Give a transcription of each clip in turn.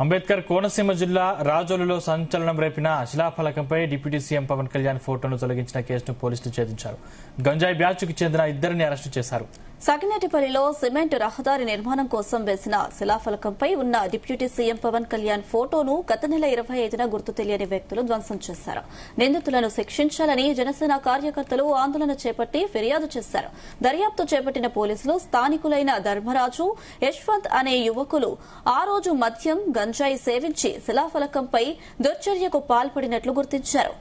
అంబేద్కర్ కోనసీమ జిల్లా రాజోలులో సంచలనం రేపిన శిలాఫలకంపై deputy CM Pawan Kalyan ఫోటోను తొలగించిన కేసును పోలీసులు ఛేదించారు. గంజాయి బ్యాచ్కు చెందిన ఇద్దరిని అరెస్టు చేశారు. సగినేటిపల్లిలో సిమెంట్ రహదారి నిర్మాణం కోసం వేసిన శిలాఫలకంపై ఉన్న డిప్యూటీ సీఎం పవన్ కళ్యాణ్ ఫోటోను గత నెల 25న గుర్తు తెలియని వ్యక్తులు ధ్వంసం చేశారు. నిందితులను శిక్షించాలని జనసేన కార్యకర్తలు ఆందోళన చేపట్టి ఫిర్యాదు చేశారు. దర్యాప్తు చేపట్టిన పోలీసులు స్థానికులైన ధర్మరాజు, యశ్వంత్ అనే యువకులు ఆ రోజు మద్యం, గంజాయి సేవించి శిలాఫలకంపై దుర్చర్యకు పాల్పడినట్లు గుర్తించారు.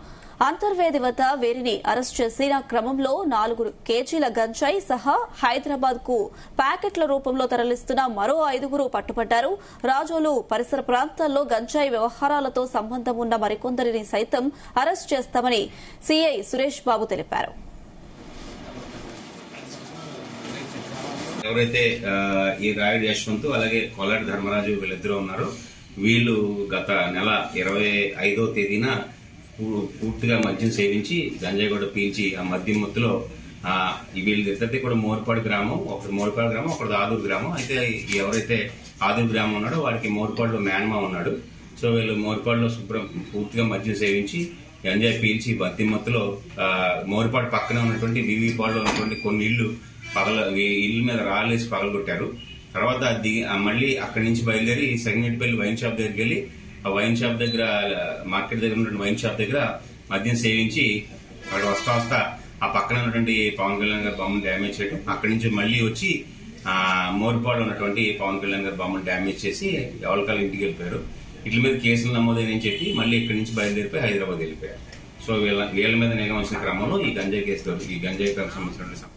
అంతర్వేది వద్ద వీరిని అరెస్టు చేసిన క్రమంలో 4 కేజీల గంజాయి సహా హైదరాబాద్ కు ప్యాకెట్ల రూపంలో తరలిస్తున్న మరో 5గురు పట్టుబడ్డారు. రాజోలు పరిసర ప్రాంతాల్లో గంజాయి వ్యవహారాలతో సంబంధం ఉన్న మరికొందరిని సైతం అరెస్టు చేస్తామని సీఐ సురేష్ బాబు తెలిపారు. ఎవరైతే ఈ రాయుడు యశ్వంత్ అలాగే కొల్లాడి ధర్మరాజు వీళ్ళిద్దరూ ఉన్నారో వీళ్ళు గత నెల 25వ తేదీన పూర్తిగా మద్యం సేవించి గంజాయి కూడా పీల్చి ఆ మద్యం మత్తులో వీళ్ళిద్దరిది కూడా మోర్పాడు గ్రామం, ఒకటి మోర్పాడు గ్రామం, ఒకటి ఆదూరు గ్రామం. అయితే ఎవరైతే ఆదూరు గ్రామం ఉన్నాడో వాడికి మోర్పాడులో మేనమా ఉన్నాడు. సో వీళ్ళు మోర్పాడులో పూర్తిగా మద్యం సేవించి గంజాయి పీల్చి మద్యం మత్తులో మోర్పాడు పక్కనే ఉన్నటువంటి వివిపాడులో ఉన్నటువంటి కొన్ని ఇళ్ల మీద రాళ్ళేసి పగలగొట్టారు. తర్వాత మళ్ళీ అక్కడి నుంచి బయలుదేరి సగినేటిపల్లి వైన్ షాప్ దగ్గరికి వెళ్లి ఆ వైన్ షాప్ దగ్గర మార్కెట్ దగ్గర ఉన్నటువంటి వైన్ షాప్ దగ్గర మద్యం సేవించి అక్కడ వస్తా ఆ పక్కన ఉన్నటువంటి పవన్ కళ్యాణ్ గారి బొమ్మను డ్యామేజ్ చేయడం, అక్కడి నుంచి మళ్లీ వచ్చి మోర్పాడు ఉన్నటువంటి పవన్ కళ్యాణ్ గారి బొమ్మను డ్యామేజ్ చేసి ఎవరికాల ఇంటికి వెళ్ళిపోయారు. వీటి మీద కేసులు నమోదైనని చెప్పి మళ్ళీ ఇక్కడి నుంచి బయలుదేరిపోయి హైదరాబాద్ వెళ్ళిపోయారు. సో వీళ్ళ మీద నియమించిన క్రమంలో ఈ గంజాయి కేసులో ఈ గంజాయి సంబంధించిన